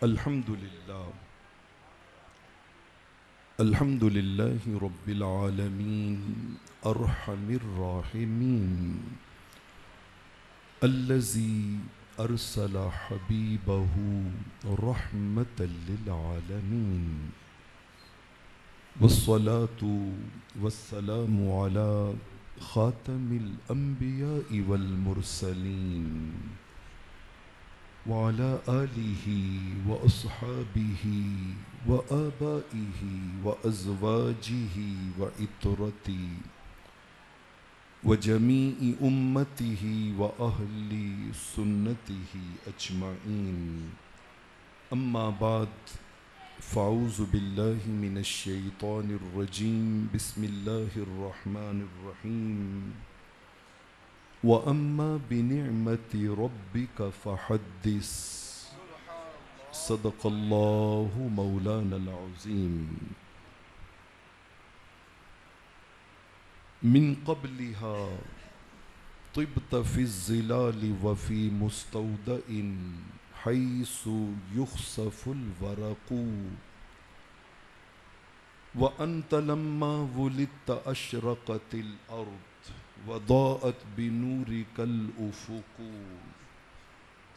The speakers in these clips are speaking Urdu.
الحمد لله رب العالمين أرحم الراحمين الذي أرسل حبيبه رحمة للعالمين والصلاة والسلام على خاتم الأنبياء والمرسلين وعلى آله وأصحابه وآبائه وأزواجه وعطرته وجميع أمته وأهل سنته أجمعين. أما بعد فأعوذ بالله من الشيطان الرجيم. بسم الله الرحمن الرحيم. وَأَمَّا بِنِعْمَةِ رَبِّكَ فَحَدِّثْ. صدق الله مولانا العظيم. من قبلها طبت في الظلال وفي مستودع حيث يخسف الورق وأنت لما ولدت أشرقت الأرض وضاءت بنورك الأفق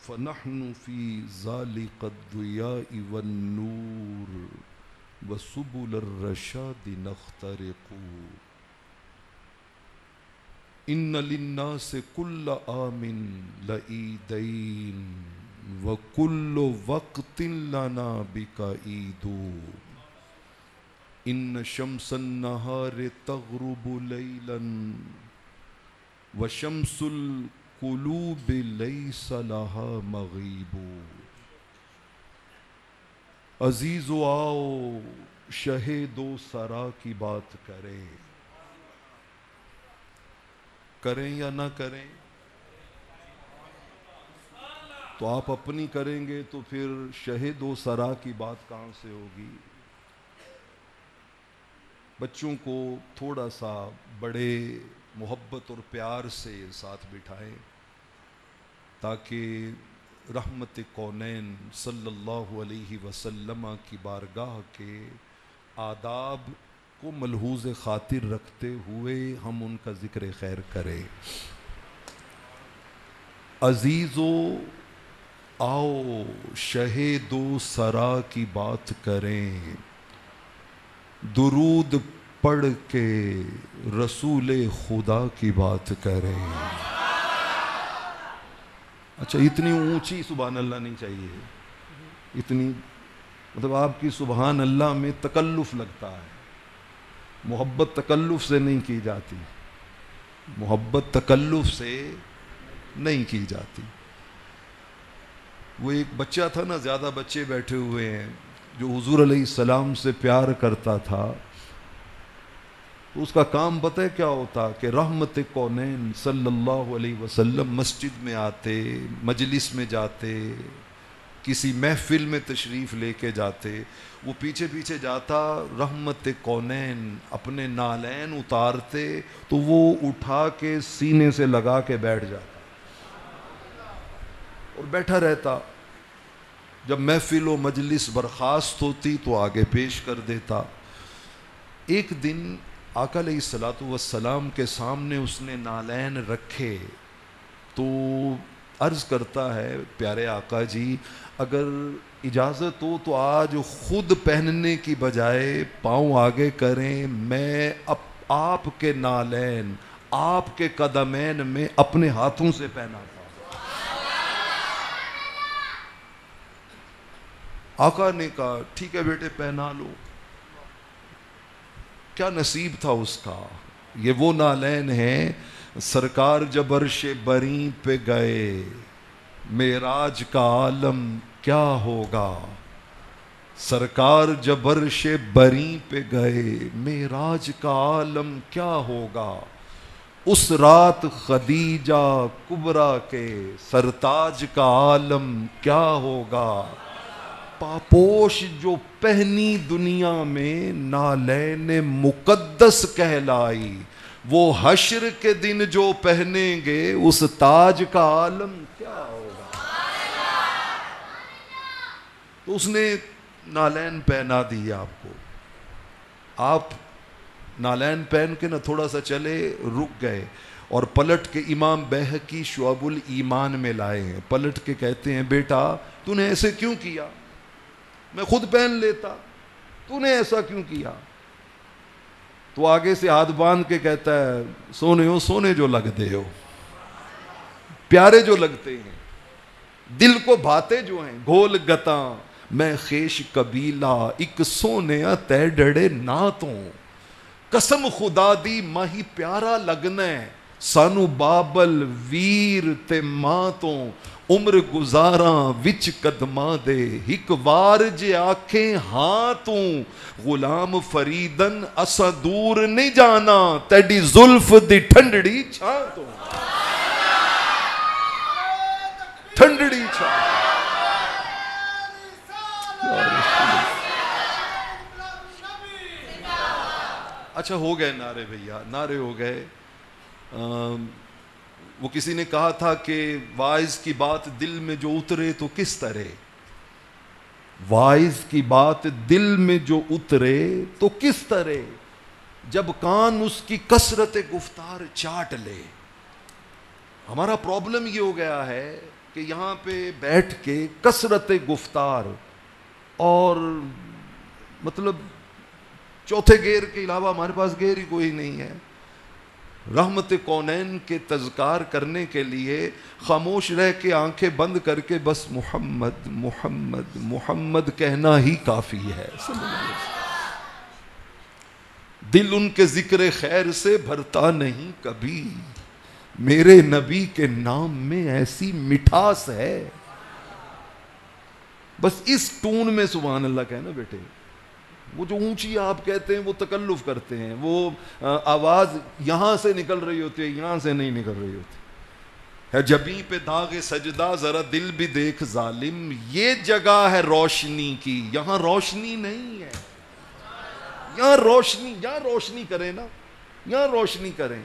فنحن في ذلك الضياء والنور وسبل الرشاد نخترق. إن للناس كل عام لعيدين وكل وقت لنا بك عيد. إن شمس النهار تغرب ليلا وشمس القلوب ليس لها مغيب. عزیز آؤ شہید و سرا کی بات کریں یا نہ کریں؟ تو آپ اپنی کریں گے تو پھر شہید و سرا کی بات کہاں سے ہوگی؟ بچوں کو تھوڑا سا بڑے محبت اور پیار سے ساتھ بٹھائیں تاکہ رحمت کونین صلی اللہ علیہ وسلم کی بارگاہ کے آداب کو ملحوظ خاطر رکھتے ہوئے ہم ان کا ذکر خیر کریں. عزیزو آؤ شہید و سرا کی بات کریں، درود پڑھ کے رسول خدا کی بات کریں. اچھا اتنی اونچی سبحان اللہ نہیں چاہیے، اتنی مطلب آپ کی سبحان اللہ میں تکلف لگتا ہے. محبت تکلف سے نہیں کی جاتی، محبت تکلف سے نہیں کی جاتی. وہ ایک بچہ تھا نا، زیادہ بچے بیٹھے ہوئے ہیں، جو حضور علیہ السلام سے پیار کرتا تھا. تو اس کا کام پتہ ہے کیا ہوتا کہ رحمت کونین صلی اللہ علیہ وسلم مسجد میں آتے، مجلس میں جاتے، کسی محفل میں تشریف لے کے جاتے، وہ پیچھے پیچھے جاتا، رحمت کونین اپنے نالین اتارتے تو وہ اٹھا کے سینے سے لگا کے بیٹھ جاتا اور بیٹھا رہتا. جب محفل و مجلس برخاست ہوتی تو آگے پیش کر دیتا. ایک دن آقا علیہ الصلوۃ والسلام کے سامنے اس نے نالین رکھے تو عرض کرتا ہے، پیارے آقا جی اگر اجازت ہو تو آج خود پہننے کی بجائے پاؤں آگے کریں، میں آپ کے نالین آپ کے قدمین میں اپنے ہاتھوں سے پہنا تھا. آقا نے کہا ٹھیک ہے بیٹے پہنا لو. کیا نصیب تھا اس کا. یہ وہ نالین ہیں سرکار جب عرش بری پہ گئے، معراج کا عالم کیا ہوگا. سرکار جب عرش بری پہ گئے، معراج کا عالم کیا ہوگا. اس رات خدیجہ کبریٰ کے سرتاج کا عالم کیا ہوگا. پاپوش جو پہنی دنیا میں نالین مقدس کہلائی، وہ حشر کے دن جو پہنیں گے اس تاج کا عالم کیا ہوگا. تو اس نے نالین پہنا دی آپ کو. آپ نالین پہن کے نہ تھوڑا سا چلے, رک گئے اور پلٹ کے امام بیہقی شعب الایمان میں لائے ہیں. پلٹ کے کہتے ہیں بیٹا تو نے ایسے کیوں کیا, میں خود پہن لیتا, تو نے ایسا کیوں کیا؟ تو آگے سے ہاتھ باندھ کے کہتا ہے سونے ہو سونے جو لگ دے ہو, پیارے جو لگتے ہیں, دل کو بھاتے جو ہیں. گھول گتاں میں خیش قبیلہ ایک سونے تے ڈڑے ناتوں, قسم خدا دی ماہی پیارا لگنا ہے سانو بابل ویر تے ماں تو, عمر گزاراں وچ قدماں دے ہک وار جے آکھیں ہاں تو, غلام فریدن اسا دور نہیں جانا تیڈی زلف دی ٹھنڈڑی چھاں تو, ٹھنڈڑی چھاں. اچھا ہو گئے نعرے بھیا, نعرے ہو گئے. وہ کسی نے کہا تھا کہ واعظ کی بات دل میں جو اترے تو کس طرح, واعظ کی بات دل میں جو اترے تو کس طرح, جب کان اس کی کثرت گفتار چاٹ لے. ہمارا پرابلم یہ ہو گیا ہے کہ یہاں پہ بیٹھ کے کثرت گفتار اور مطلب چوتھے گیئر کے علاوہ ہمارے پاس گیئر ہی کوئی نہیں ہے. رحمت کونین کے تذکار کرنے کے لیے خاموش رہ کے آنکھیں بند کر کے بس محمد محمد محمد کہنا ہی کافی ہے. دل ان کے ذکر خیر سے بھرتا نہیں کبھی, میرے نبی کے نام میں ایسی مٹھاس ہے. بس اس ٹون میں سبحان اللہ کہنا بیٹے. وہ جو اونچی آپ کہتے ہیں وہ تکلف کرتے ہیں, وہ آواز یہاں سے نکل رہی ہوتی ہے, یہاں سے نہیں نکل رہی ہوتی ہے. جبیں پہ داغ سجدہ ذرا دل بھی دیکھ ظالم, یہ جگہ ہے روشنی کی, یہاں روشنی نہیں ہے. یہاں روشنی, یہاں روشنی کریں نا, یہاں روشنی کریں.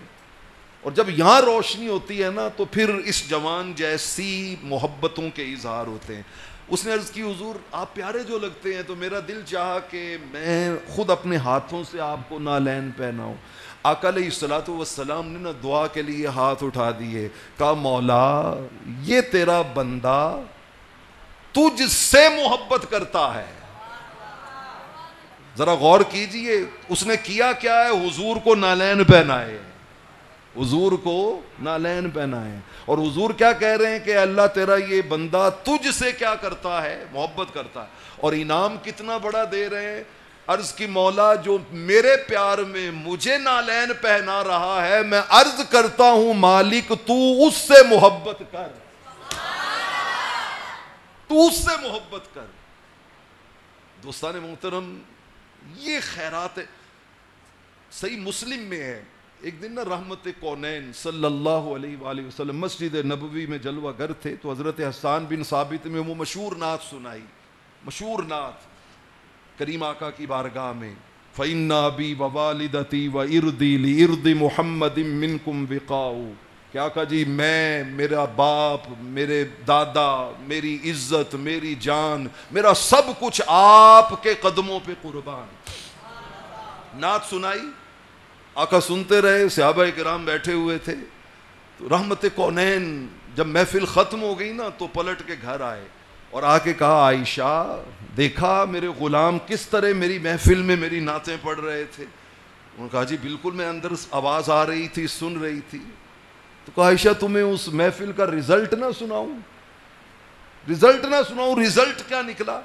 اور جب یہاں روشنی ہوتی ہے نا تو پھر اس جوان جیسی محبتوں کے اظہار ہوتے ہیں. اس نے عرض کی حضور آپ پیارے جو لگتے ہیں تو میرا دل چاہا کہ میں خود اپنے ہاتھوں سے آپ کو نالین پہناؤں. آقا علیہ الصلوۃ والسلام نے نا دعا کے لیے ہاتھ اٹھا دیے, کہا مولا یہ تیرا بندہ تجھ سے محبت کرتا ہے. ذرا غور کیجئے اس نے کیا کیا ہے, حضور کو نالین پہنائے, حضور کو نالین پہنائے. اور حضور کیا کہہ رہے ہیں کہ اللہ تیرا یہ بندہ تجھ سے کیا کرتا ہے, محبت کرتا ہے. اور انعام کتنا بڑا دے رہے ہیں. عرض کی مولا جو میرے پیار میں مجھے نالین پہنا رہا ہے, میں عرض کرتا ہوں مالک تو اس سے محبت کر, تو اس سے محبت کر. دوستان محترم یہ خیرات صحیح مسلم میں ہے. ایک دن نا رحمت کونین صلی اللہ علیہ وآلہ وسلم مسجد نبوی میں جلوہ گر تھے تو حضرت حسان بن ثابت میں وہ مشہور نعت سنائی, مشہور نعت کریم آقا کی بارگاہ میں, فَإِنَّ أَبِي وَوَالِدَتِي وَإِرْضِي لِإِرْضِ مُحَمَّدٍ مِّنْكُمْ وِقَاءُ. کہ آقا جی میں, میرا باپ, میرے دادا, میری عزت, میری جان, میرا سب کچھ آپ کے قدموں پہ قربان. نعت سنائی, آقا سنتے رہے, صحابہ کرام بیٹھے ہوئے تھے. تو رحمت کونین جب محفل ختم ہو گئی نا تو پلٹ کے گھر آئے اور آ کے کہا عائشہ دیکھا میرے غلام کس طرح میری محفل میں میری نعتیں پڑھ رہے تھے. انہوں نے کہا جی بالکل, میں اندر آواز آ رہی تھی, سن رہی تھی. تو کہا عائشہ تمہیں اس محفل کا رزلٹ نہ سناؤں, رزلٹ نہ سناؤں. رزلٹ کیا نکلا,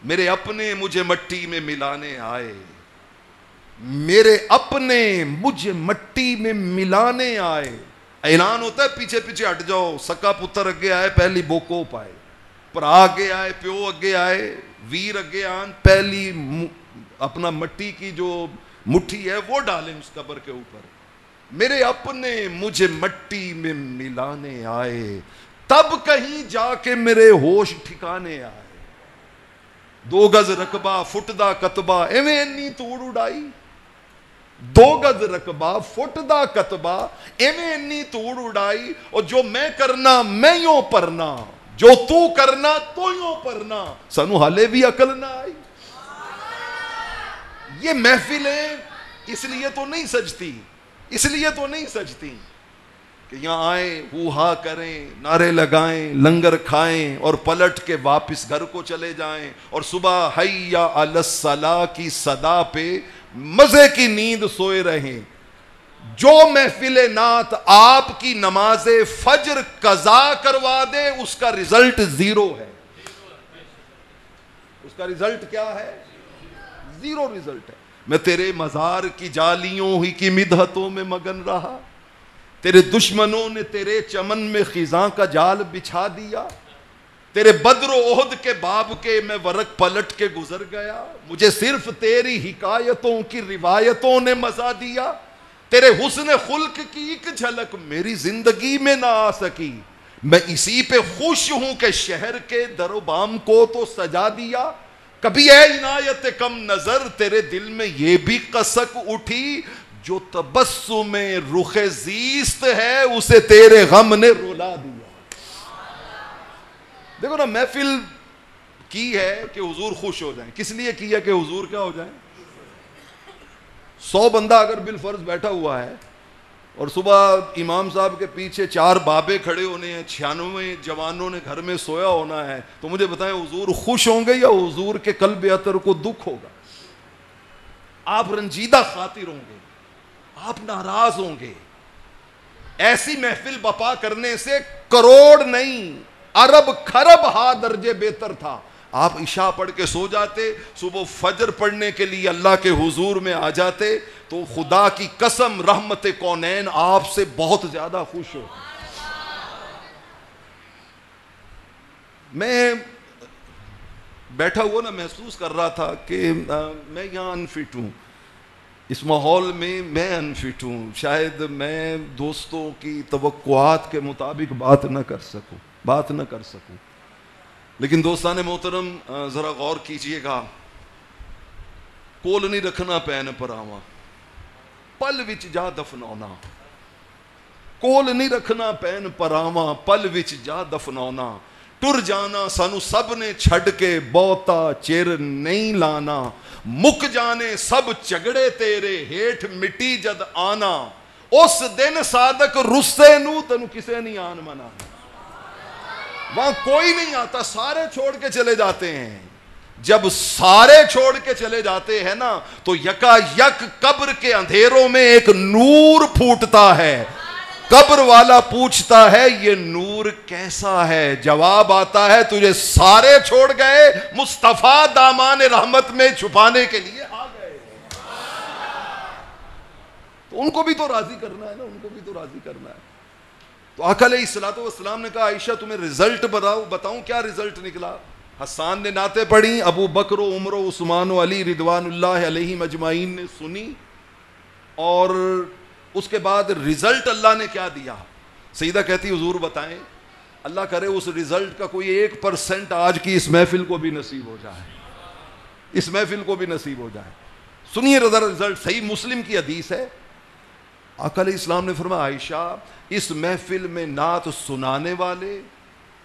میرے اپنے مجھے مٹی میں ملانے آئے, میرے اپنے مجھے مٹی میں ملانے آئے. اعلان ہوتا ہے پیچھے پیچھے ہٹ جاؤ, سکا پتر اگے آئے پہلی بوکو پائے, پرا اگے آئے, پیو اگے آئے, ویر اگے آن, پہلی اپنا مٹی کی جو مٹھی ہے وہ ڈالیں اس قبر کے اوپر. میرے اپنے مجھے مٹی میں ملانے آئے, تب کہیں جا کے میرے ہوش ٹھکانے آئے. 2 گز رقبہ فٹ دا کتبہ ایویں انی توڑ اڑائی, 2 گز رقبہ فٹ دا کتبہ ایویں انی توڑ اڑائی. اور جو میں کرنا میں یوں پرنا, جو تو کرنا تو یوں پرنا سانو حالے بھی عقل نہ آئی. یہ محفلیں اس لیے تو نہیں سجتی کہ یہاں آئیں ہو ہا کریں, نعرے لگائیں, لنگر کھائیں اور پلٹ کے واپس گھر کو چلے جائیں اور صبح حیا علی الصلاۃ کی صدا پہ مزے کی نیند سوئے رہیں. جو محفل نعت آپ کی نماز فجر قضا کروا دے اس کا رزلٹ زیرو ہے. اس کا رزلٹ کیا ہے؟ زیرو رزلٹ ہے. میں تیرے مزار کی جالیوں ہی کی مدحتوں میں مگن رہا, تیرے دشمنوں نے تیرے چمن میں خزاں کا جال بچھا دیا, تیرے بدر و احد کے باب کے میں ورق پلٹ کے گزر گیا, مجھے صرف تیری حکایتوں کی روایتوں نے مزہ دیا, تیرے حسن خلق کی ایک جھلک میری زندگی میں نہ آ سکی, میں اسی پہ خوش ہوں کہ شہر کے در و بام کو تو سجا دیا. کبھی اے عنایت کم نظر تیرے دل میں یہ بھی قسک اٹھی, جو تبسم رخ زیست ہے اسے تیرے غم نے رلا دیا. دیکھو نا, محفل کی ہے کہ حضور خوش ہو جائیں. کس لیے کی ہے کہ حضور کیا ہو جائیں؟ 100 بندہ اگر بالفرض بیٹھا ہوا ہے اور صبح امام صاحب کے پیچھے 4 بابے کھڑے ہونے ہیں, 96 جوانوں نے گھر میں سویا ہونا ہے, تو مجھے بتائیں حضور خوش ہوں گے یا حضور کے قلب اطہر کو دکھ ہوگا؟ آپ رنجیدہ خاطر ہوں گے, آپ ناراض ہوں گے. ایسی محفل بپا کرنے سے کروڑ نہیں ارب خرب ہا درجے بہتر تھا. آپ عشاء پڑھ کے سو جاتے, صبح فجر پڑھنے کے لیے اللہ کے حضور میں آ جاتے, تو خدا کی قسم رحمت کونین آپ سے بہت زیادہ خوش ہو. میں بیٹھا ہوا نا محسوس کر رہا تھا کہ میں یہاں انفٹ ہوں, اس ماحول میں میں انفٹ ہوں. شاید میں دوستوں کی توقعات کے مطابق بات نہ کر سکوں. لیکن دوستان محترم ذرا غور کیجئے گا, کول نہیں رکھنا پین پراواں پل وچ جا دفناؤنا, کول نہیں رکھنا پین پراواں پل وچ جا دفناؤنا, ٹر جانا سانو سب نے چھڈ کے بہتا چر نہیں لانا, مک جانے سب جھگڑے تیرے ہیٹھ مٹی جد آنا, اس دن صادق رسے نو تنو کسے نہیں آن منا. وہاں کوئی نہیں آتا, سارے چھوڑ کے چلے جاتے ہیں. جب سارے چھوڑ کے چلے جاتے ہیں نا تو یکا یک قبر کے اندھیروں میں ایک نور پھوٹتا ہے. قبر والا پوچھتا ہے یہ نور کیسا ہے؟ جواب آتا ہے تجھے سارے چھوڑ گئے, مصطفیٰ دامان رحمت میں چھپانے کے لیے آ گئے. تو ان کو بھی تو راضی کرنا ہے نا, تو آقا علیہ الصلوۃ والسلام نے کہا عائشہ تمہیں رزلٹ بتاؤں کیا رزلٹ نکلا؟ حسان نے نعتیں پڑھی, ابو بکر و عمر و عثمان و علی رضوان اللہ علیہم اجمعین نے سنی, اور اس کے بعد رزلٹ اللہ نے کیا دیا؟ سیدہ کہتی حضور بتائیں, اللہ کرے اس رزلٹ کا کوئی 1% آج کی اس محفل کو بھی نصیب ہو جائے. سنیے رضا رزلٹ, صحیح مسلم کی حدیث ہے. آقا علیہ السلام نے فرمایا عائشہ اس محفل میں نعت سنانے والے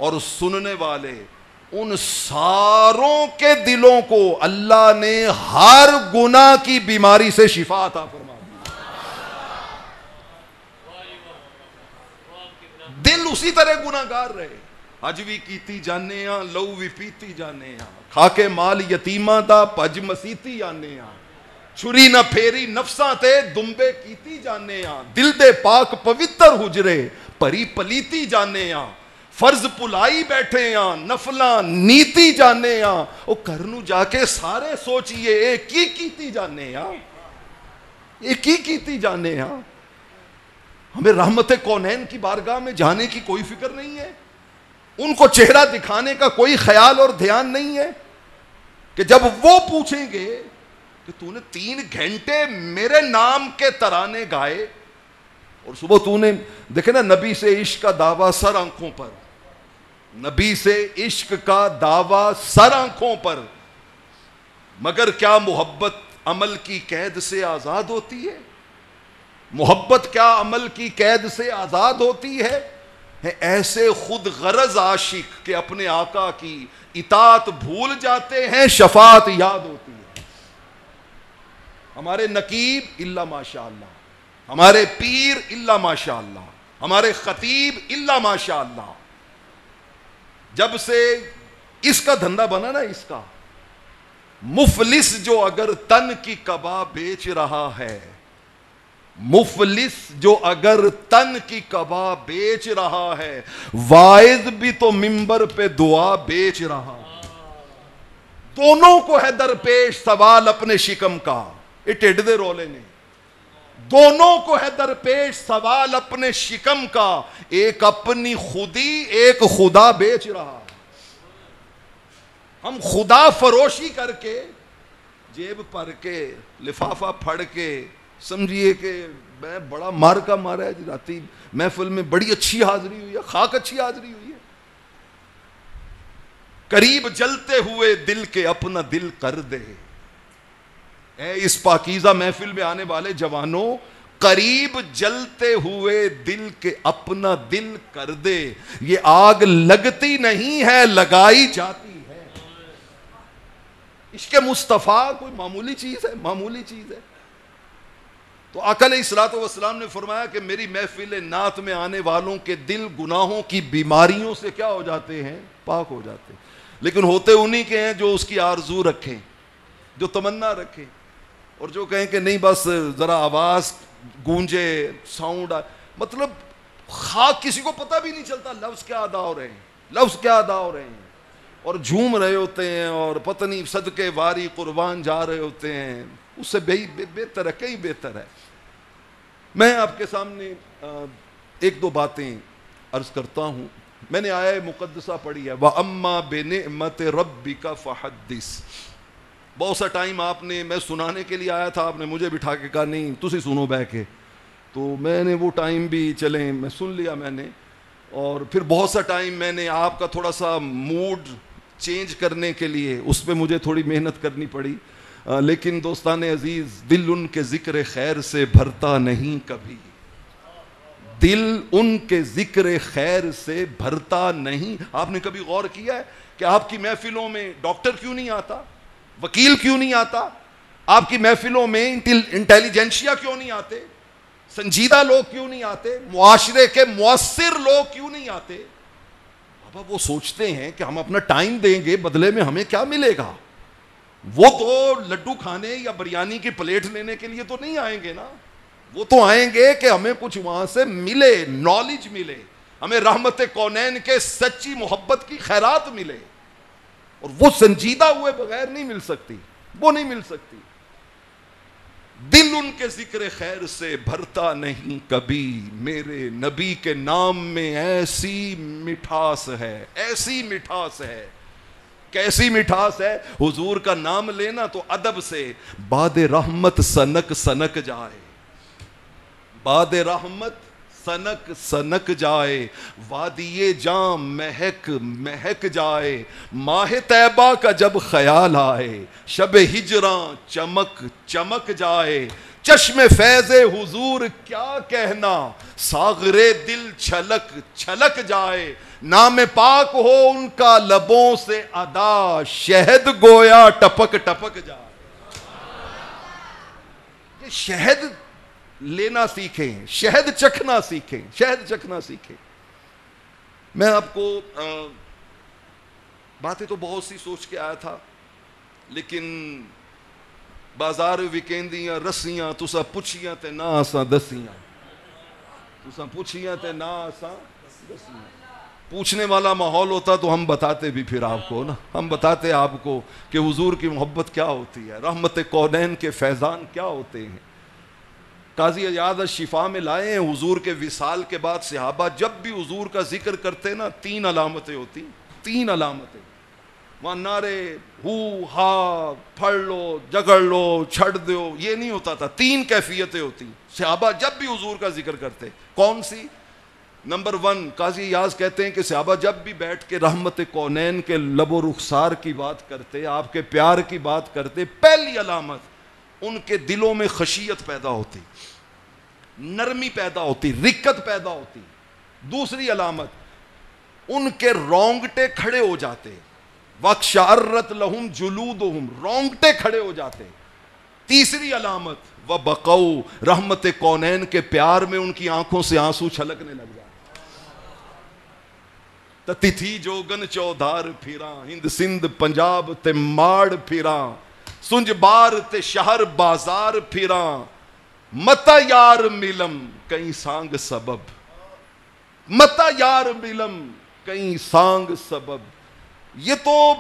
اور سننے والے ان ساروں کے دلوں کو اللہ نے ہر گناہ کی بیماری سے شفا عطا فرما دی. دل اسی طرح گناہگار رہے, حج بھی کیتی جانے ہاں, لہو بھی پیتی جانے ہاں, کھا کے مال یتیماں دا پج مسیتی جانے ہاں, چھری نہ پھیری نفساں تے دمبے کیتی جانے ہاں, دل دے پاک پوتر حجرے پری پلیتی جانے ہاں, فرض پلائی بیٹھے ہاں, نفلاں نیتی جانے ہاں. او کرنو جا کے سارے سوچئے اے کی کیتی جانے ہاں. ہمیں رحمت کونین کی بارگاہ میں جانے کی کوئی فکر نہیں ہے, ان کو چہرہ دکھانے کا کوئی خیال اور دھیان نہیں ہے, کہ جب وہ پوچھیں گے کہ تو نے 3 گھنٹے میرے نام کے ترانے گائے, اور صبح تو نے دیکھے نا نبی سے عشق کا دعویٰ سر آنکھوں پر, نبی سے عشق کا دعویٰ سر آنکھوں پر, مگر کیا محبت عمل کی قید سے آزاد ہوتی ہے؟ محبت کیا عمل کی قید سے آزاد ہوتی ہے؟ ہیں ایسے خود غرض عاشق کہ اپنے آقا کی اطاعت بھول جاتے ہیں، شفاعت یاد ہوتی ہے. ہمارے نقیب الا ماشاء اللہ، ہمارے پیر الا ماشاء اللہ، ہمارے خطیب الا ماشاء اللہ. جب سے اس کا دھندا بنا نا، اس کا مفلس جو اگر تن کی کباب بیچ رہا ہے، مفلس جو اگر تن کی کباب بیچ رہا ہے، واعظ بھی تو منبر پہ دعا بیچ رہا ہے. دونوں کو ہے درپیش سوال اپنے شکم کا، یہ ٹیڈ دے رولے نے. دونوں کو ہے درپیش سوال اپنے شکم کا، ایک اپنی خودی ایک خدا بیچ رہا. ہم خدا فروشی کر کے، جیب پر کے، لفافہ پھڑ کے، سمجھیے کہ میں بڑا مار کا مارا ہے جی، راتی محفل میں بڑی اچھی حاضری ہوئی ہے، خاک اچھی حاضری ہوئی ہے. قریب جلتے ہوئے دل کے اپنا دل کر دے. اے اس پاکیزہ محفل میں آنے والے جوانوں، قریب جلتے ہوئے دل کے اپنا دل کر دے. یہ آگ لگتی نہیں ہے، لگائی جاتی ہے. عشق مصطفیٰ کوئی معمولی چیز ہے؟ معمولی چیز ہے؟ تو آقا علیہ الصلوۃ والسلام نے فرمایا کہ میری محفل نعت میں آنے والوں کے دل گناہوں کی بیماریوں سے کیا ہو جاتے ہیں؟ پاک ہو جاتے ہیں. لیکن ہوتے انہی کے ہیں جو اس کی آرزو رکھیں، جو تمنا رکھیں، اور جو کہیں کہ نہیں بس ذرا آواز گونجے، ساؤنڈ مطلب خاک کسی کو پتہ بھی نہیں چلتا لفظ کیا ادا ہو رہے ہیں، لفظ کیا ادا ہو رہے ہیں، اور جھوم رہے ہوتے ہیں اور پتہ نہیں صدقے واری قربان جا رہے ہوتے ہیں. اس سے بہتر ہے، کہیں بہتر ہے. میں آپ کے سامنے ایک دو باتیں عرض کرتا ہوں. میں نے آیہ مقدسہ پڑھی ہے، وَأَمَّا بِنِعْمَةِ رَبِّكَ فَحَدِّثْ. بہت سا ٹائم آپ نے، میں سنانے کے لیے آیا تھا، آپ نے مجھے بٹھا کے کہا نہیں تسی سنو بہ کے، تو میں نے وہ ٹائم بھی چلیں میں سن لیا میں نے. اور پھر بہت سا ٹائم میں نے آپ کا تھوڑا سا موڈ چینج کرنے کے لیے اس پہ مجھے تھوڑی محنت کرنی پڑی. لیکن دوستان عزیز، دل ان کے ذکر خیر سے بھرتا نہیں کبھی. دل ان کے ذکر خیر سے بھرتا نہیں. آپ نے کبھی غور کیا ہے کہ آپ کی محفلوں میں ڈاکٹر کیوں نہیں آتا، وکیل کیوں نہیں آتا؟ آپ کی محفلوں میں انٹیلیجنشیا کیوں نہیں آتے؟ سنجیدہ لوگ کیوں نہیں آتے؟ معاشرے کے مؤثر لوگ کیوں نہیں آتے؟ اب وہ سوچتے ہیں کہ ہم اپنا ٹائم دیں گے، بدلے میں ہمیں کیا ملے گا؟ وہ تو لڈو کھانے یا بریانی کی پلیٹ لینے کے لیے تو نہیں آئیں گے نا. وہ تو آئیں گے کہ ہمیں کچھ وہاں سے ملے، نالج ملے، ہمیں رحمت کونین کے سچی محبت کی خیرات ملے. اور وہ سنجیدہ ہوئے بغیر نہیں مل سکتی، وہ نہیں مل سکتی. دل ان کے ذکر خیر سے بھرتا نہیں کبھی. میرے نبی کے نام میں ایسی مٹھاس ہے، ایسی مٹھاس ہے. کیسی مٹھاس ہے؟ حضور کا نام لینا تو ادب سے باد رحمت سنک سنک جائے، باد رحمت سنک سنک جائے، وادی جام مہک مہک جائے. ماہ طیبہ کا جب خیال آئے، شب ہجراں چمک چمک جائے. چشم فیض حضور کیا کہنا، ساغر دل چھلک چھلک جائے. نام پاک ہو ان کا لبوں سے ادا، شہد گویا ٹپک ٹپک جائے. یہ شہد لینا سیکھیں، شہد چکھنا سیکھیں، شہد چکھنا سیکھیں. میں آپ کو باتیں تو بہت سی سوچ کے آیا تھا، لیکن بازار وکیندیاں رسیاں تسا پوچھیاں تے نہ آساں دسیاں، تسا پوچھیاں تے نہ آساں دسیاں. پوچھنے والا ماحول ہوتا تو ہم بتاتے بھی پھر آپ کو نا، ہم بتاتے آپ کو کہ حضور کی محبت کیا ہوتی ہے، رحمت کونین کے فیضان کیا ہوتے ہیں. قاضی عیاض شفا میں لائے ہیں، حضور کے وصال کے بعد صحابہ جب بھی حضور کا ذکر کرتے نا 3 علامتیں ہوتی، 3 علامتیں. وہاں نعرے ہو ہا پھڑ لو جگڑ لو چھڑ دو یہ نہیں ہوتا تھا، 3 کیفیتیں ہوتی صحابہ جب بھی حضور کا ذکر کرتے. کون سی؟ نمبر 1، قاضی ایاز کہتے ہیں کہ صحابہ جب بھی بیٹھ کے رحمت کونین کے لب و رخسار کی بات کرتے، آپ کے پیار کی بات کرتے، پہلی علامت ان کے دلوں میں خشیت پیدا ہوتی، نرمی پیدا ہوتی، رقت پیدا ہوتی. دوسری علامت ان کے رونگٹے کھڑے ہو جاتے، وَاقْشَعَرَّتْ لَهُمْ جُلُودُهُمْ، رونگٹے کھڑے ہو جاتے۔ تیسری علامت وَبَقَوْا، رحمت کونین کے پیار میں ان کی آنکھوں سے آنسو چھلکنے لگ جاتے۔ تتی تھی جوگن چودھار پھیراں، ہند سندھ پنجاب تے ماڑ پھیراں، سنج بار تے شہر بازار پھیراں، متا یار ملم کہیں سانگ سبب، متا یار ملم کہیں سانگ سبب۔ یہ تو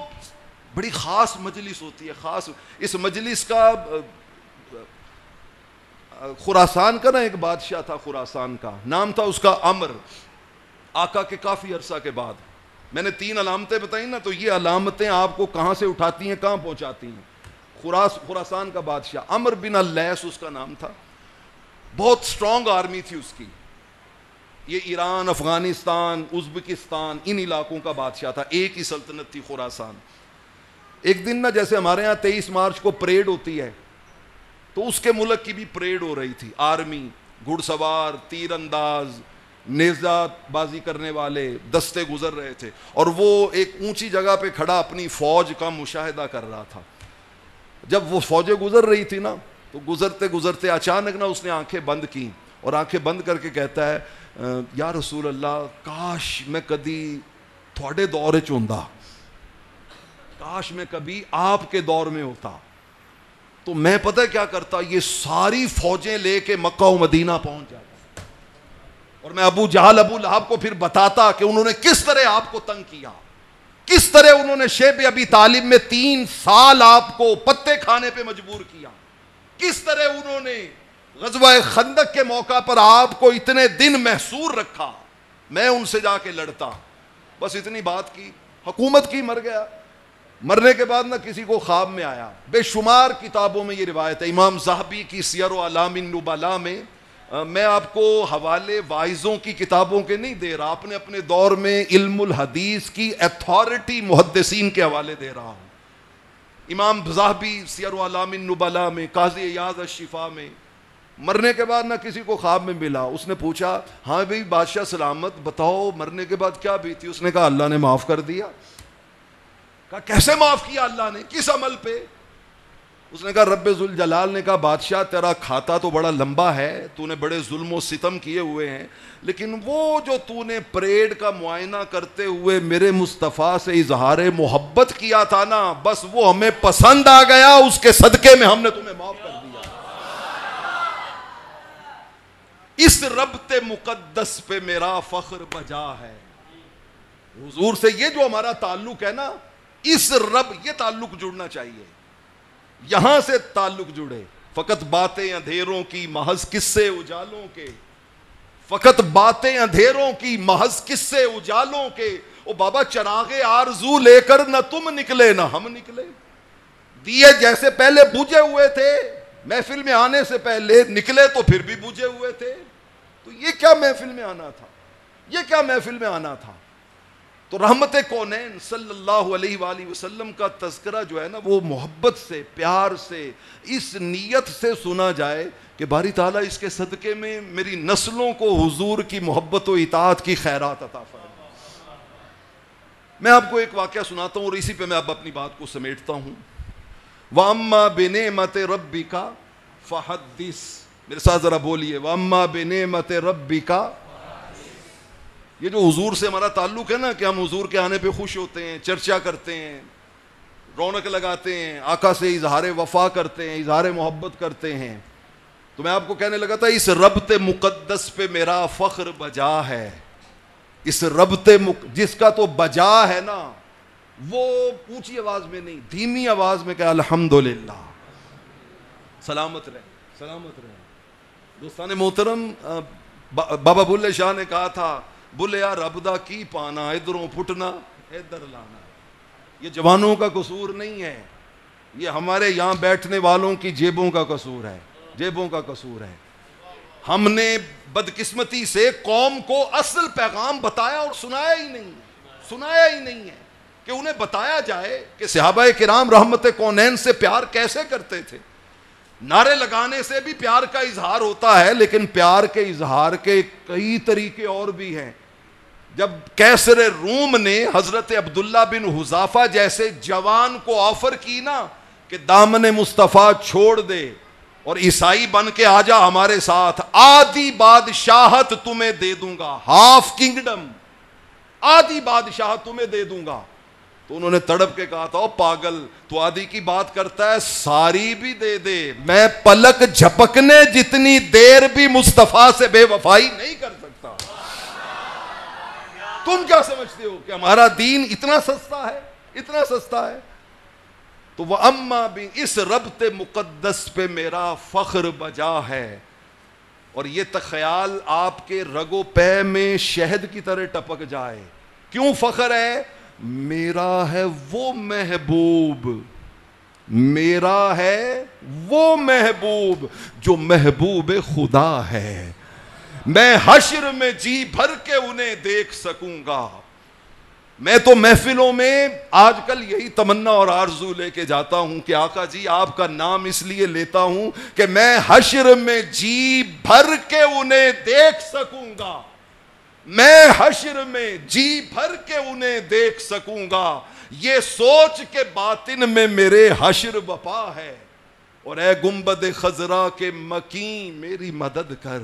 بڑی خاص مجلس ہوتی ہے، خاص۔ اس مجلس کا خراسان کا نا ایک بادشاہ تھا، خراسان کا نام تھا اس کا عمر۔ آقا کے کافی عرصہ کے بعد میں نے 3 علامتیں بتائیں نا، تو یہ علامتیں آپ کو کہاں سے اٹھاتی ہیں، کہاں پہنچاتی ہیں۔ خراسان کا بادشاہ عمر بن اللیث اس کا نام تھا، بہت سٹرونگ آرمی تھی اس کی۔ یہ ایران، افغانستان، ازبکستان ان علاقوں کا بادشاہ تھا، ایک ہی سلطنت تھی خراسان۔ ایک دن نا جیسے ہمارے ہاں 23 مارچ کو پریڈ ہوتی ہے، تو اس کے ملک کی بھی پریڈ ہو رہی تھی۔ آرمی، گھڑ سوار، تیر انداز، نیزہ بازی کرنے والے دستے گزر رہے تھے، اور وہ ایک اونچی جگہ پہ کھڑا اپنی فوج کا مشاہدہ کر رہا تھا۔ جب وہ فوجیں گزر رہی تھی نا، تو گزرتے گزرتے اچانک نا اس نے آنکھیں بند کی، اور آنکھیں بند کر کے کہتا ہے یا رسول اللہ، کاش میں کدی تھوڑے دور وچ ہوندا، کاش میں کبھی آپ کے دور میں ہوتا، تو میں پتہ کیا کرتا، یہ ساری فوجیں لے کے مکہ و مدینہ پہنچ جاتا، اور میں ابو جہل ابو لہب کو پھر بتاتا کہ انہوں نے کس طرح آپ کو تنگ کیا، کس طرح انہوں نے شیب ابی طالب میں 3 سال آپ کو پتے کھانے پہ مجبور کیا، کس طرح انہوں نے غزوہ خندق کے موقع پر آپ کو اتنے دن محصور رکھا، میں ان سے جا کے لڑتا۔ بس اتنی بات کی، حکومت کی، مر گیا۔ مرنے کے بعد نہ کسی کو خواب میں آیا۔ بے شمار کتابوں میں یہ روایت ہے، امام ذہبی کی سیر و اعلام النبلاء میں، میں آپ کو حوالے واعظوں کی کتابوں کے نہیں دے رہا، اپنے دور میں علم الحدیث کی اتھارٹی محدثین کے حوالے دے رہا ہوں۔ امام ذہبی سیر و اعلام النبلاء میں، قاضی ایاز الشفا میں، مرنے کے بعد نہ کسی کو خواب میں ملا۔ اس نے پوچھا، ہاں بھئی بادشاہ سلامت، بتاؤ مرنے کے بعد کیا بیتی؟ اس نے کہا اللہ نے معاف کر دیا۔ کہا کیسے معاف کیا اللہ نے، کس عمل پہ؟ اس نے کہا رب ذوالجلال نے کہا بادشاہ تیرا کھاتا تو بڑا لمبا ہے، تو نے بڑے ظلم و ستم کیے ہوئے ہیں، لیکن وہ جو تو نے پریڈ کا معائنہ کرتے ہوئے میرے مصطفیٰ سے اظہار محبت کیا تھا نا، بس وہ ہمیں پسند آ گیا، اس کے صدقے میں ہم نے تمہیں معاف کر دیا۔ اس ربط مقدس پہ میرا فخر بجا ہے۔ حضور سے یہ جو ہمارا تعلق ہے نا، اس رب، یہ تعلق جڑنا چاہیے، یہاں سے تعلق جڑے۔ فقط باتیں اندھیروں کی محض قصے اجالوں کے، فقط باتیں اندھیروں کی محض قصے اجالوں کے۔ او بابا چراغ آرزو لے کر نہ تم نکلے نہ ہم نکلے، دیے جیسے پہلے بجھے ہوئے تھے، محفل میں آنے سے پہلے نکلے تو پھر بھی بجھے ہوئے تھے، تو یہ کیا محفل میں آنا تھا، یہ کیا محفل میں آنا تھا؟ تو رحمت کونین صلی اللہ علیہ وآلہ وسلم کا تذکرہ جو ہے نا، وہ محبت سے، پیار سے، اس نیت سے سنا جائے کہ باری تعالیٰ اس کے صدقے میں میری نسلوں کو حضور کی محبت و اطاعت کی خیرات عطا فرمائے۔ میں آپ کو ایک واقعہ سناتا ہوں اور اسی پہ میں اب اپنی بات کو سمیٹتا ہوں۔ وَأَمَّا بِنِعْمَتِ رَبِّكَ فَحَدِّثْ، میرے ساتھ ذرا بولیے، وَأَمَّا بِنِعْمَتِ رَبِّكَ۔ یہ جو حضور سے ہمارا تعلق ہے نا، کہ ہم حضور کے آنے پہ خوش ہوتے ہیں، چرچا کرتے ہیں، رونق لگاتے ہیں، آقا سے اظہار وفا کرتے ہیں، اظہار محبت کرتے ہیں، تو میں آپ کو کہنے لگا تھا اس ربط مقدس پہ میرا فخر بجا ہے۔ اس ربط جس کا تو بجا ہے نا، وہ اونچی آواز میں نہیں، دھیمی آواز میں کہ الحمدللہ، سلامت رہے، سلامت رہے۔ دوستان محترم، بابا بلے شاہ نے کہا تھا، بلیا رب دا کی پانا، ادھروں پھٹنا ادھر لانا۔ یہ جوانوں کا قصور نہیں ہے، یہ ہمارے یہاں بیٹھنے والوں کی جیبوں کا قصور ہے، جیبوں کا قصور ہے۔ ہم نے بدقسمتی سے قوم کو اصل پیغام بتایا اور سنایا ہی نہیں، سنایا ہی نہیں ہے کہ انہیں بتایا جائے کہ صحابہ کرام رحمت کونین سے پیار کیسے کرتے تھے۔ نعرے لگانے سے بھی پیار کا اظہار ہوتا ہے، لیکن پیار کے اظہار کے کئی طریقے اور بھی ہیں۔ جب کیسر روم نے حضرت عبداللہ بن حذافہ جیسے جوان کو آفر کی نا کہ دامن مصطفیٰ چھوڑ دے اور عیسائی بن کے آ جا ہمارے ساتھ، آدھی بادشاہت تمہیں دے دوں گا، ہاف کنگڈم، آدھی بادشاہت تمہیں دے دوں گا، تو انہوں نے تڑپ کے کہا تھا، او پاگل، تو آدھی کی بات کرتا ہے، ساری بھی دے دے، میں پلک جھپکنے جتنی دیر بھی مصطفیٰ سے بے وفائی نہیں کر سکتا۔ تم کیا سمجھتے ہو کہ ہمارا دین اتنا سستا ہے، اتنا سستا ہے؟ تو وہ اما بھی اس ربط مقدس پہ میرا فخر بجا ہے، اور یہ تخیال آپ کے رگ و پے میں شہد کی طرح ٹپک جائے۔ کیوں فخر ہے؟ میرا ہے وہ محبوب، میرا ہے وہ محبوب جو محبوب خدا ہے، میں حشر میں جی بھر کے انہیں دیکھ سکوں گا۔ میں تو محفلوں میں آج کل یہی تمنا اور آرزو لے کے جاتا ہوں کہ آقا جی آپ کا نام اس لیے لیتا ہوں کہ میں حشر میں جی بھر کے انہیں دیکھ سکوں گا، میں حشر میں جی بھر کے انہیں دیکھ سکوں گا، یہ سوچ کے باطن میں میرے حشر بپا ہے۔ اور اے گنبد خضرا کے مکین میری مدد کر،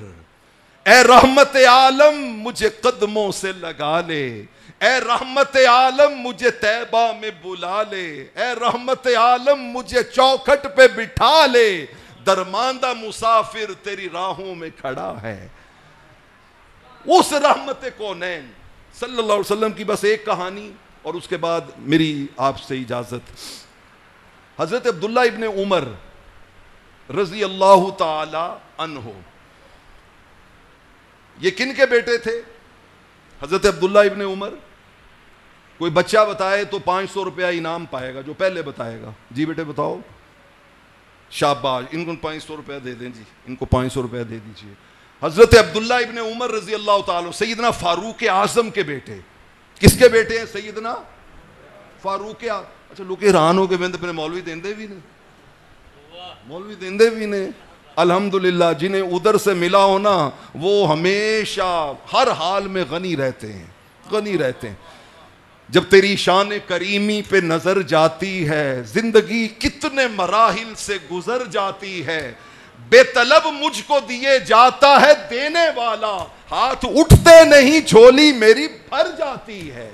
اے رحمت عالم مجھے قدموں سے لگا لے، اے رحمت عالم مجھے طیبہ میں بلا لے، اے رحمت عالم مجھے چوکھٹ پہ بٹھا لے، درماندہ مسافر تیری راہوں میں کھڑا ہے۔ اس رحمت کونین صلی اللہ علیہ وسلم کی بس ایک کہانی، اور اس کے بعد میری آپ سے اجازت۔ حضرت عبداللہ ابن عمر رضی اللہ تعالی عنہ، یہ کن کے بیٹے تھے؟ حضرت عبداللہ ابن عمر، کوئی بچہ بتائے تو 500 روپیہ انعام پائے گا، جو پہلے بتائے گا۔ جی بیٹے بتاؤ، شاباش، ان کو 500 روپیہ دے دیں جی، ان کو 500 روپیہ دے دیجئے۔ حضرت عبداللہ ابن عمر رضی اللہ تعالیٰ، سیدنا فاروق اعظم کے بیٹے۔ کس کے بیٹے ہیں؟ سیدنا فاروق اعظم۔ اچھا لوگ حیران ہو کے بندے اپنے مولوی دیندے بھی نے، مولوی دیندے بھی نے۔ الحمدللہ جنہیں ادھر سے ملا ہونا وہ ہمیشہ ہر حال میں غنی رہتے ہیں، غنی رہتے ہیں۔ جب تیری شان کریمی پہ نظر جاتی ہے، زندگی کتنے مراحل سے گزر جاتی ہے، بے طلب مجھ کو دیے جاتا ہے دینے والا، ہاتھ اٹھتے نہیں جھولی میری بھر جاتی ہے۔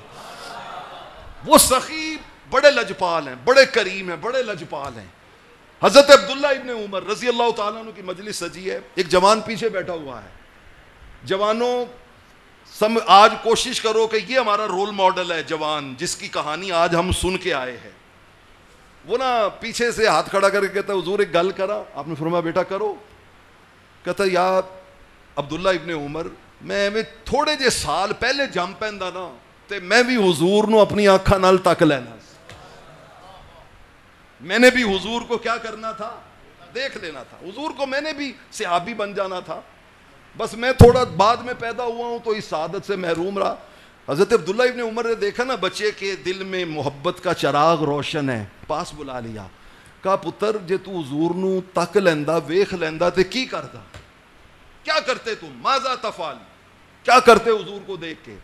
وہ سخی بڑے لجپال ہیں، بڑے کریم ہیں، بڑے لجپال ہیں۔ حضرت عبداللہ ابن عمر رضی اللہ تعالیٰ عنہ کی مجلس سجی ہے، ایک جوان پیچھے بیٹھا ہوا ہے۔ جوانوں آج کوشش کرو کہ یہ ہمارا رول ماڈل ہے، جوان جس کی کہانی آج ہم سن کے آئے ہیں۔ وہ نا پیچھے سے ہاتھ کھڑا کر کے کہتا ہے حضور ایک گل کرا، آپ نے فرمایا بیٹا کرو۔ کہتا ہے یا عبداللہ ابن عمر، میں تھوڑے جے سال پہلے جم پیندا نا تے میں بھی حضور نو اپنی آنکھاں نال تک لینا، میں نے بھی حضور کو کیا کرنا تھا؟ دیکھ لینا تھا، حضور کو میں نے بھی صحابی بن جانا تھا، بس میں تھوڑا بعد میں پیدا ہوا ہوں تو اس سعادت سے محروم رہا۔ حضرت عبداللہ ابن عمر نے دیکھا نا بچے کے دل میں محبت کا چراغ روشن ہے، پاس بلا لیا، کہا پتر جے تو حضور نو تک لیندا ویکھ لیندا تے کی کردا؟ کیا کرتے تم؟ ماذا تفعل؟ کیا کرتے حضور کو دیکھ کے؟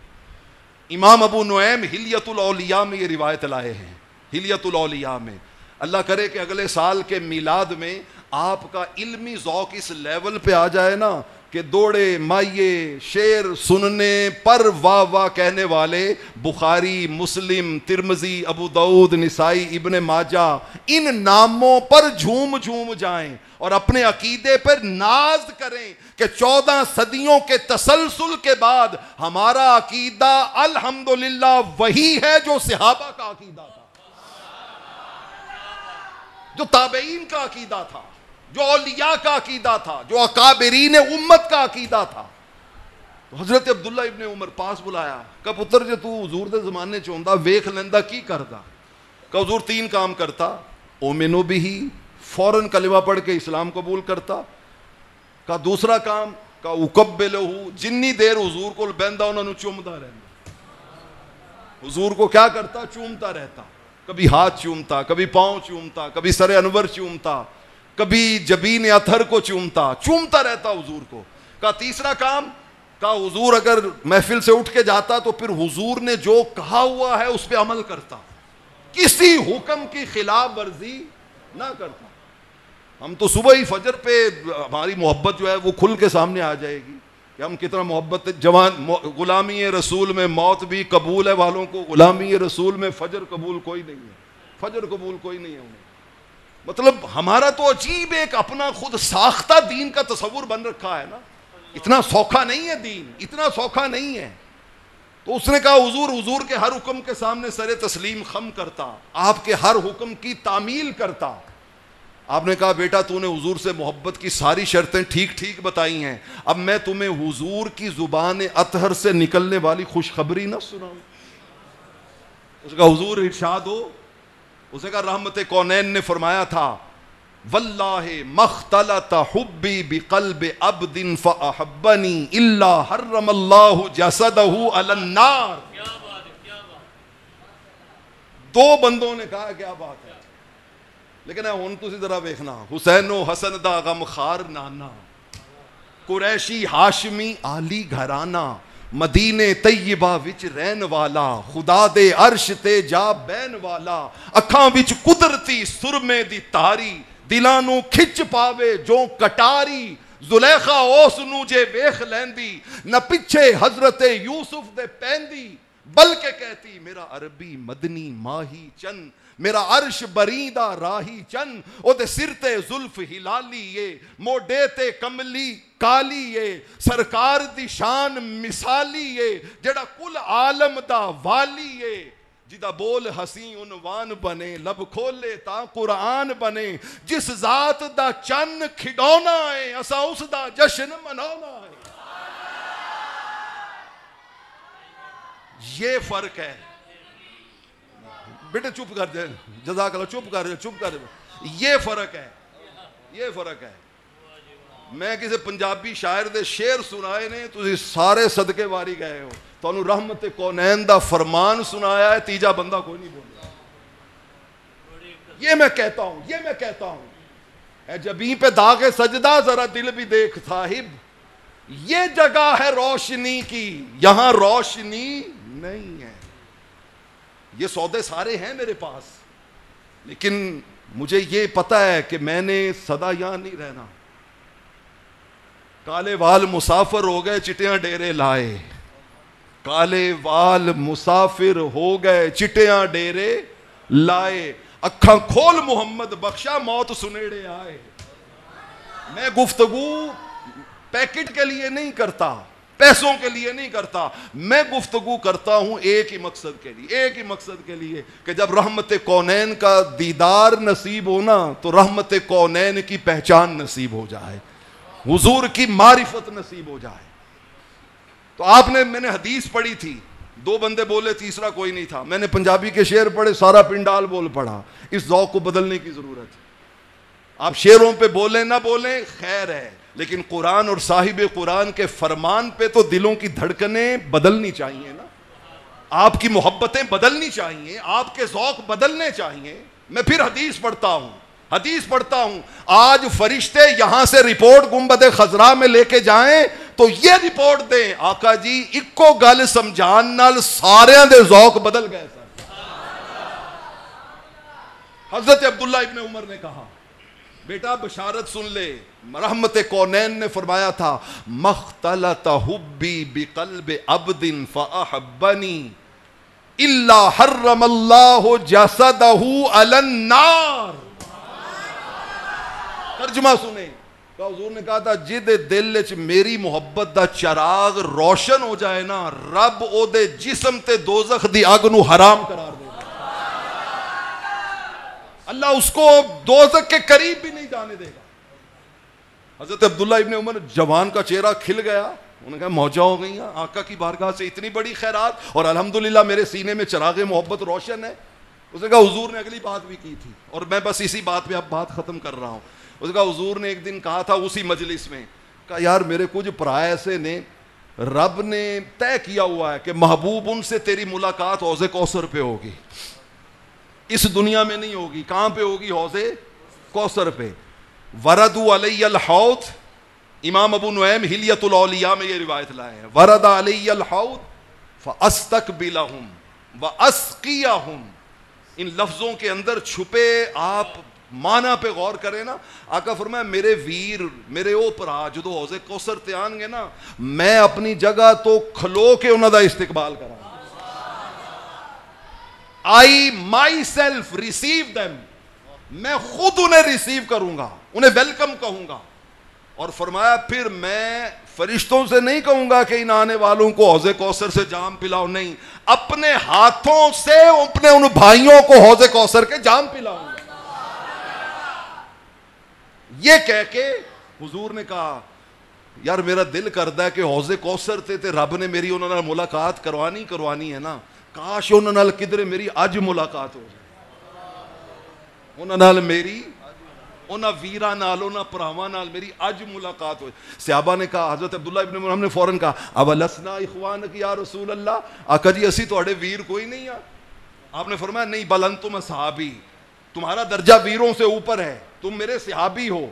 امام ابو نعیم حلیۃ الاولیاء میں یہ روایت لائے ہیں، حلیۃ الاولیاء میں۔ اللہ کرے کہ اگلے سال کے میلاد میں آپ کا علمی ذوق اس لیول پہ آ جائے نا کہ دوڑے مائیے شعر سننے پر واہ واہ کہنے والے بخاری، مسلم، ترمذی، ابو داؤد، نسائی، ابن ماجہ ان ناموں پر جھوم جھوم جائیں اور اپنے عقیدے پر ناز کریں کہ 14 صدیوں کے تسلسل کے بعد ہمارا عقیدہ الحمدللہ وہی ہے جو صحابہ کا عقیدہ تھا، جو تابعین کا عقیدہ تھا، جو اولیاء کا عقیدہ تھا، جو اکابرین امت کا عقیدہ تھا۔ تو حضرت عبداللہ ابن عمر پاس بلایا، کہا پتر جو تو حضور دے زمانے چوندا ویکھ لیندا کی کردا؟ کہا حضور 3 کام کرتا، اومنو بھی، فوراً کلمہ پڑھ کے اسلام قبول کرتا۔ کہا دوسرا کام، کہا اقبلہ، جنی دیر حضور کو بیندا انہاں نو چومدا رہندا، حضور کو کیا کرتا؟ چومتا رہتا، کبھی ہاتھ چومتا، کبھی پاؤں چومتا، کبھی سر انور چومتا، کبھی جبین اطہر کو چومتا رہتا حضور کو۔ کہا تیسرا کام، کہا حضور اگر محفل سے اٹھ کے جاتا تو پھر حضور نے جو کہا ہوا ہے اس پہ عمل کرتا, کسی حکم کی خلاف ورزی نہ کرتا. ہم تو صبح ہی فجر پہ ہماری محبت جو ہے وہ کھل کے سامنے آ جائے گی کہ ہم کتنا محبت جوان. غلامی رسول میں موت بھی قبول ہے والوں کو, غلامی رسول میں فجر قبول کوئی نہیں ہے, فجر قبول کوئی نہیں ہے انہیں. مطلب ہمارا تو عجیب ایک اپنا خود ساختہ دین کا تصور بن رکھا ہے نا, اتنا سوکھا نہیں ہے دین, اتنا سوکھا نہیں ہے. تو اس نے کہا حضور کے ہر حکم کے سامنے سر تسلیم خم کرتا, آپ کے ہر حکم کی تعمیل کرتا. آپ نے کہا بیٹا تو نے حضور سے محبت کی ساری شرطیں ٹھیک ٹھیک بتائی ہیں, اب میں تمہیں حضور کی زبان اطہر سے نکلنے والی خوشخبری نہ سناؤں. اس کا حضور ارشاد ہو, اسے کہا رحمت کونین نے فرمایا تھا واللہ مختلط حبی بقلب عبد فاحبنی الا حرم اللہ جسدہ علی النار. دو بندوں نے کہا کیا بات ہے, لیکن ہن تسی ذرا ویکھنا, حسین و حسن دا غم خار نانا, قریشی ہاشمی عالی گھرانہ, مدینے طیبہ وچ رہن والا, خدا دے عرش تے جا بین والا, اکھاں وچ قدرتی سرمے دی تاری, دلاں نوں کھچ پاوے جو کٹاری, زلیخا اس نوں جے ویکھ لیندی, نہ پچھے حضرت یوسف دے پیندی, بلکہ کہتی میرا عربی مدنی ماہی چن, میرا عرش بریدہ راہی چن, او دے سر تے زلف ہلالی یہ, موڈے تے کملی کالی یہ, سرکار دی شان مثالی یہ, جڑا کل عالم دا والی یہ, جدا بول ہسی عنوان بنے, لب کھولے تا قرآن بنے, جس ذات دا چن کھڈونا ہے اسا اس دا جشن منانا ہے. یہ فرق ہے. بیٹے چپ کر دے, جزاک اللہ, چپ کر دے. یہ فرق ہے, یہ فرق ہے. میں کسی پنجابی شاعر دے شعر سنائے نے, تسی سارے صدقے واری گئے ہو. تانوں رحمت کونین دا فرمان سنایا ہے, تیجا بندہ کوئی نہیں بولیا. یہ میں کہتا ہوں, اے جبیں پہ داغ سجدہ ذرا دل بھی دیکھ صاحب, یہ جگہ ہے روشنی کی, یہاں روشنی نہیں ہے. یہ سودے سارے ہیں میرے پاس, لیکن مجھے یہ پتا ہے کہ میں نے سدا یہاں نہیں رہنا. کالے وال مسافر ہو گئے چٹیاں ڈیرے لائے, کالے وال مسافر ہو گئے چٹیاں ڈیرے لائے, اکھاں کھول محمد بخشا موت سنیڑے آئے. میں گفتگو پیکٹ کے لیے نہیں کرتا, پیسوں کے لیے نہیں کرتا, میں گفتگو کرتا ہوں ایک ہی مقصد کے لیے کہ جب رحمت کونین کا دیدار نصیب ہونا تو رحمت کونین کی پہچان نصیب ہو جائے, حضور کی معرفت نصیب ہو جائے. تو آپ نے, میں نے حدیث پڑھی تھی, دو بندے بولے تیسرا کوئی نہیں تھا, میں نے پنجابی کے شعر پڑھے, سارا پنڈال بول پڑا. اس ذوق کو بدلنے کی ضرورت ہے. آپ شعروں پہ بولیں نہ بولیں خیر ہے, لیکن قرآن اور صاحب قرآن کے فرمان پہ تو دلوں کی دھڑکنیں بدلنی چاہیے نا, آپ کی محبتیں بدلنی چاہیے, آپ کے ذوق بدلنے چاہیے. میں پھر حدیث پڑھتا ہوں. آج فرشتے یہاں سے رپورٹ گنبد خضرا میں لے کے جائیں تو یہ رپورٹ دیں, آقا جی اکو گل سمجھان نال سارے دے ذوق بدل گئے. حضرت عبداللہ ابن عمر نے کہا بیٹا بشارت سن لے, رحمت کونین نے فرمایا تھا مختلط حبی بقلب عبد فاحبنی الا حرم اللہ جسدہ علی النار. ترجمہ سنیں, حضور نے کہا تھا جد دل وچ میری محبت دا چراغ روشن ہو جائے نا, رب او دے جسم تے دوزخ دی اگ نو حرام قرار دے. اللہ اس کو دوزخ کے قریب بھی نہیں جانے دے گا. حضرت عبداللہ ابن عمر جوان کا چہرہ کھل گیا, انہوں نے کہا موجہ ہو گئی ہیں, آقا کی بارگاہ سے اتنی بڑی خیرات اور الحمدللہ میرے سینے میں چراغ محبت روشن ہے. اس نے کہا حضور نے اگلی بات بھی کی تھی اور میں بس اسی بات پہ اب بات ختم کر رہا ہوں. اس نے کہا حضور نے ایک دن کہا تھا اسی مجلس میں, کہا یار میرے کچھ پرائے ایسے نے, رب نے طے کیا ہوا ہے کہ محبوب ان سے تیری ملاقات حوض کوثر پہ ہوگی, اس دنیا میں نہیں ہوگی. کہاں پہ ہوگی؟ حوض کوثر پہ. وردوا علی الحوض امام ابو نعیم حلیۃ الاولیاء میں یہ روایت لائے ہیں، ورد علی الحوض فاستقبلہم واسقیہم. ان لفظوں کے اندر چھپے آپ معنی پہ غور کریں نا. آقا فرمایا میرے ویر میرے او پرا جدو حوض کوثر تے آن گے نا، میں اپنی جگہ تو کھلو کے انہاں دا استقبال کراں. I myself receive them. میں خود انہیں ریسیو کروں گا، انہیں ویلکم کہوں گا. اور فرمایا پھر میں فرشتوں سے نہیں کہوں گا کہ ان آنے والوں کو حوض کوثر سے جام پلاؤ، نہیں، اپنے ہاتھوں سے اپنے ان بھائیوں کو حوض کوثر کے جام پلاؤں گا. یہ کہہ کے حضور نے کہا یار میرا دل کردا ہے کہ حوض کوثر تے رب نے میری انہاں نال ملاقات کروانی ہے نا، کاش انہاں نال کدھر میری اج ملاقات ہو جائے، انہاں نال میری، انہاں ویراں نال، انہاں پراواں نال میری اج ملاقات ہو. صحابہ نے کہا، حضرت عبداللہ ابن مرہم نے فوراً کہا اولسنا اخوانک یا رسول اللہ، آقا جی اسی تہاڈے ویر کوئی نہیں ہے؟ آپ نے فرمایا نہیں، بل انتم صحابی، تمہارا درجہ ویروں سے اوپر ہے، تم میرے صحابی ہو،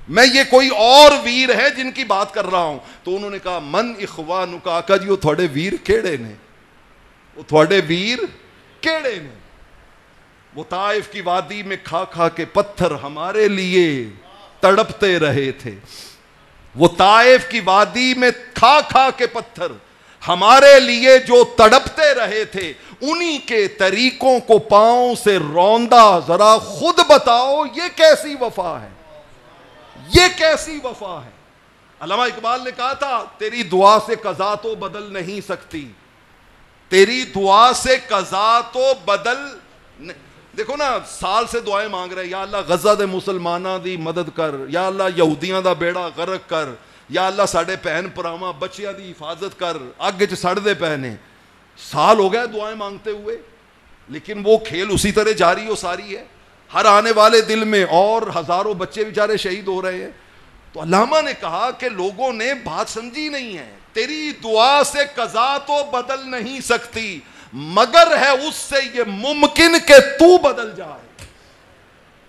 میں یہ کوئی اور ویر ہے جن کی بات کر رہا ہوں. تو انہوں نے کہا من اخوانک، آقا جی وہ تھوڑے ویر کیڑے نے، وہ تھوڑے ویر کیڑے نے؟ وہ طائف کی وادی میں کھا کھا کے پتھر ہمارے لیے تڑپتے رہے تھے، وہ طائف کی وادی میں کھا کھا کے پتھر ہمارے لیے جو تڑپتے رہے تھے، انہی کے طریقوں کو پاؤں سے روندا. ذرا خود بتاؤ یہ کیسی وفا ہے، یہ کیسی وفا ہے؟ علامہ اقبال نے کہا تھا تیری دعا سے قضا تو بدل نہیں سکتی، تیری دعا سے قضا تو بدل. دیکھو نا سال سے دعائیں مانگ رہے، یا اللہ غزہ دے مسلماناں دی مدد کر، یا اللہ یہودیاں دا بیڑا غرق کر، یا اللہ ساڈے بہن پراواں بچیاں دی حفاظت کر، اگ وچ سڑ دے پے نے. سال ہو گیا دعائیں مانگتے ہوئے، لیکن وہ کھیل اسی طرح جاری و ساری ہے. ہر آنے والے دل میں اور ہزاروں بچے بیچارے شہید ہو رہے ہیں. تو علامہ نے کہا کہ لوگوں نے بات سمجھی نہیں ہے، تیری دعا سے قضا تو بدل نہیں سکتی، مگر ہے اس سے یہ ممکن کہ تو بدل جائے،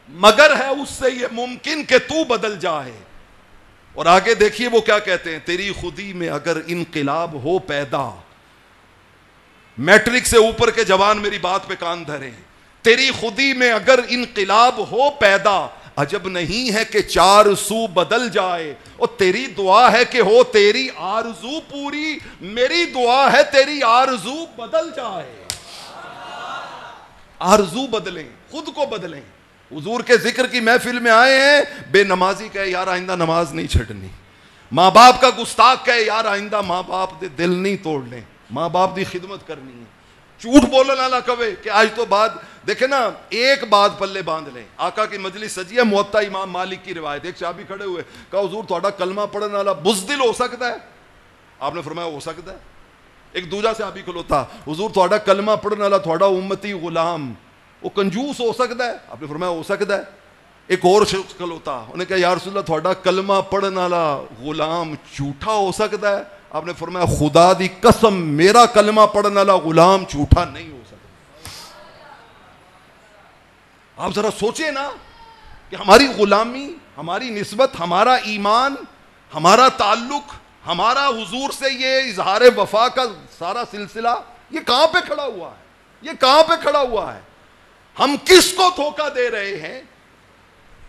مگر ہے اس سے یہ ممکن کہ تو بدل جائے. اور آگے دیکھیے وہ کیا کہتے ہیں، تیری خودی میں اگر انقلاب ہو پیدا، میٹرک سے اوپر کے جوان میری بات پہ کان دھریں، تیری خودی میں اگر انقلاب ہو پیدا، عجب نہیں ہے کہ چار سو بدل جائے. اور تیری دعا ہے کہ ہو تیری آرزو پوری، میری دعا ہے تیری آرزو بدل جائے. آرزو بدلیں، خود کو بدلیں. حضور کے ذکر کی محفل میں آئے ہیں، بے نمازی کہے یار آئندہ نماز نہیں چھڑنی، ماں باپ کا گستاخ کہے یار آئندہ ماں باپ دے دل نہیں توڑنے، ماں باپ دی خدمت کرنی ہے. جھوٹ بولنے والا کہے کہ آج تو بعد دیکھیں نا، ایک بات پلے باندھ لیں. آقا کی مجلس سجی ہے، موطا امام مالک کی روایت. ایک صحابی کھڑے ہوئے، کہا حضور تھوڑا کلمہ پڑھنے والا بزدل ہو سکتا ہے؟ آپ نے فرمایا ہو سکتا ہے. ایک دوجا صحابی کھلوتا، حضور تھوڑا کلمہ پڑھنے والا تھوڑا امتی غلام وہ کنجوس ہو سکتا ہے؟ آپ نے فرمایا ہو سکتا ہے. ایک اور شخص کھلوتا، انہوں نے کہا یا رسول اللہ تھوڑا کلمہ پڑھنے والا غلام جھوٹا ہو سکتا ہے؟ آپ نے فرمایا خدا دی قسم میرا کلمہ پڑھنے والا غلام جھوٹا نہیں ہو سکتا. آپ ذرا سوچیں نا کہ ہماری غلامی، ہماری نسبت، ہمارا ایمان، ہمارا تعلق، ہمارا حضور سے یہ اظہار وفا کا سارا سلسلہ یہ کہاں پہ کھڑا ہوا ہے؟ یہ کہاں پہ کھڑا ہوا ہے؟ ہم کس کو دھوکہ دے رہے ہیں؟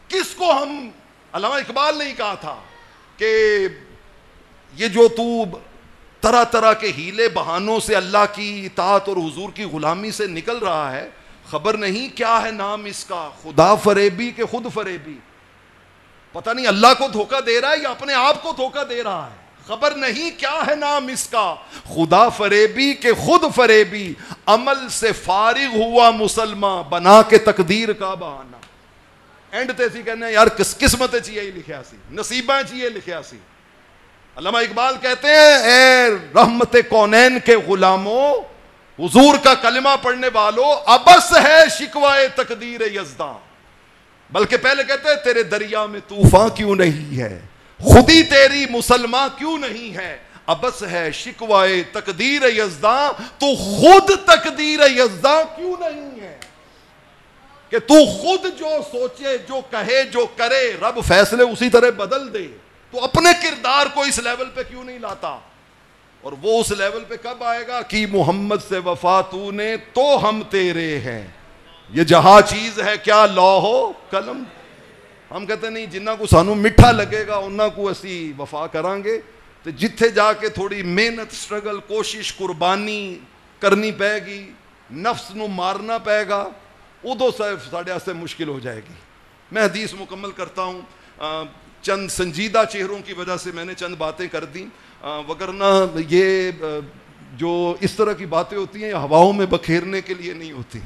کس کو ہم؟ علامہ اقبال نے ہی کہا تھا کہ یہ جو تو طرح طرح کے ہیلے بہانوں سے اللہ کی اطاعت اور حضور کی غلامی سے نکل رہا ہے، خبر نہیں کیا ہے نام اس کا، خدا فریبی کہ خود فریبی. پتہ نہیں اللہ کو دھوکہ دے رہا ہے یا اپنے آپ کو دھوکہ دے رہا ہے. خبر نہیں کیا ہے نام اس کا، خدا فریبی کہ خود فریبی. عمل سے فارغ ہوا مسلمان، بنا کے تقدیر کا بہانہ. اینڈ تے سی کہنے یار قسمت چیئے ہی لکھیا سی، نصیبہ چیئے لکھیا سی. علامہ اقبال کہتے ہیں اے رحمت کونین کے غلاموں، حضور کا کلمہ پڑھنے والوں، ابس ہے شکوائے تقدیر یزداں. بلکہ پہلے کہتے ہیں تیرے دریا میں طوفان کیوں نہیں ہے، خودی تیری مسلمان کیوں نہیں ہے، ابس ہے شکوائے تقدیر یزداں، تو خود تقدیر یزداں کیوں نہیں ہے؟ کہ تو خود جو سوچے، جو کہے، جو کرے، رب فیصلے اسی طرح بدل دے. تو اپنے کردار کو اس لیول پہ کیوں نہیں لاتا؟ اور وہ اس لیول پہ کب آئے گا کہ محمد سے وفا تو نے تو ہم تیرے ہیں. یہ جہاں چیز ہے کیا لوح و قلم. ہم کہتے نہیں جنہ کو سانو میٹھا لگے گا انہاں کو اسی وفا کران گے. تو جتھے جا کے تھوڑی محنت سٹرگل کوشش قربانی کرنی پے گی, نفس نو مارنا پے گا, ادو ساڈے واسطے مشکل ہو جائے گی. میں حدیث مکمل کرتا ہوں. چند سنجیدہ چہروں کی وجہ سے میں نے چند باتیں کر دیں, وگرنہ یہ جو اس طرح کی باتیں ہوتی ہیں ہواؤں میں بکھیرنے کے لیے نہیں ہوتی.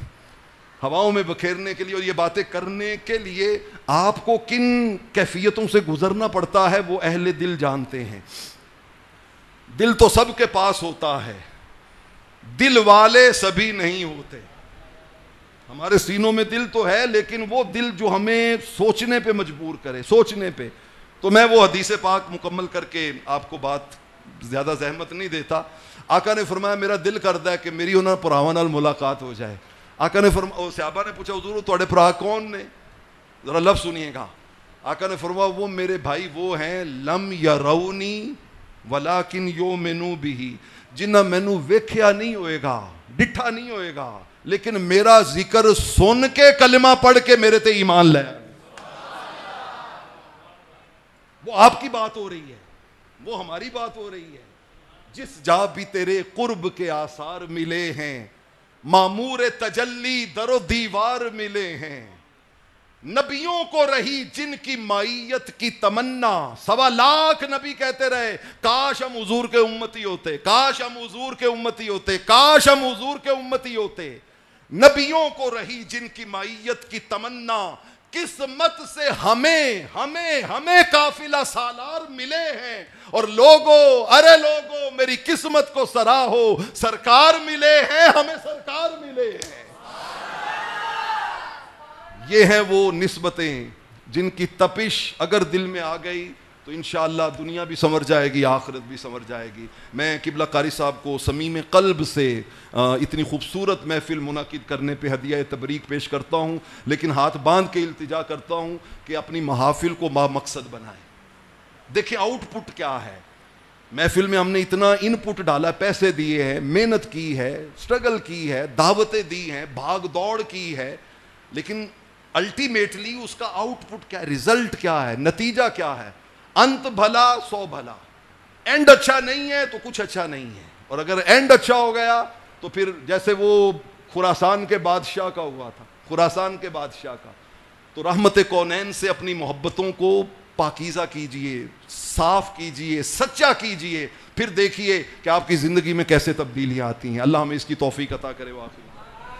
ہواؤں میں بکھیرنے کے لیے اور یہ باتیں کرنے کے لیے آپ کو کن کیفیتوں سے گزرنا پڑتا ہے وہ اہل دل جانتے ہیں. دل تو سب کے پاس ہوتا ہے, دل والے سبھی نہیں ہوتے. ہمارے سینوں میں دل تو ہے لیکن وہ دل جو ہمیں سوچنے پہ مجبور کرے, سوچنے پہ. تو میں وہ حدیث پاک مکمل کر کے آپ کو بات زیادہ زحمت نہیں دیتا. آقا نے فرمایا میرا دل کرتا ہے کہ میری انہاں پراواں نال ملاقات ہو جائے. آقا نے فرمایا, صحابہ نے پوچھا حضور تواڈے بھرا کون نے؟ ذرا لفظ سنیے گا. آقا نے فرمایا وہ میرے بھائی وہ ہیں لم یرونی ولیکن یؤمنوا بہ, جنہ مینوں ویکھیا نہیں ہوئے گا, ڈٹھا نہیں ہوئے گا, لیکن میرا ذکر سن کے کلمہ پڑھ کے میرے تے ایمان لے. وہ آپ کی بات ہو رہی ہے, وہ ہماری بات ہو رہی ہے. جس جا بھی تیرے قرب کے آثار ملے ہیں, معمور تجلی در و دیوار ملے ہیں, نبیوں کو رہی جن کی مائیت کی تمنا. 1.25 لاکھ نبی کہتے رہے کاش ہم حضور کے امتی ہوتے, کاش ہم حضور کے امتی ہوتے, کاش ہم حضور کے امتی ہوتے. نبیوں کو رہی جن کی مائیت کی تمنا, قسمت سے ہمیں قافلہ سالار ملے ہیں. اور لوگوں ارے لوگوں میری قسمت کو سراہو, سرکار ملے ہیں, ہمیں سرکار ملے ہیں. یہ ہیں وہ نسبتیں جن کی تپش اگر دل میں آ گئی تو انشاءاللہ دنیا بھی سنور جائے گی, آخرت بھی سنور جائے گی. میں قبلہ قاری صاحب کو صمیم قلب سے اتنی خوبصورت محفل منعقد کرنے پہ ہدیہ تبریک پیش کرتا ہوں, لیکن ہاتھ باندھ کے التجا کرتا ہوں کہ اپنی محافل کو مقصد بنائیں. دیکھیں آؤٹ پٹ کیا ہے. محفل میں ہم نے اتنا ان پٹ ڈالا, پیسے دیے ہیں, محنت کی ہے, سٹرگل کی ہے, دعوتیں دی ہیں, بھاگ دوڑ کی ہے, لیکن الٹیمیٹلی اس کا آؤٹ پٹ کیا ہے, ریزلٹ کیا ہے, نتیجہ کیا ہے؟ انت بھلا سو بھلا. اینڈ اچھا نہیں ہے تو کچھ اچھا نہیں ہے, اور اگر اینڈ اچھا ہو گیا تو پھر جیسے وہ خراسان کے بادشاہ کا ہوا تھا, خراسان کے بادشاہ کا. تو رحمت کونین سے اپنی محبتوں کو پاکیزہ کیجئے, صاف کیجئے, سچا کیجئے, پھر دیکھیے کہ آپ کی زندگی میں کیسے تبدیلیاں آتی ہیں. اللہ ہمیں اس کی توفیق عطا کرے. واقعی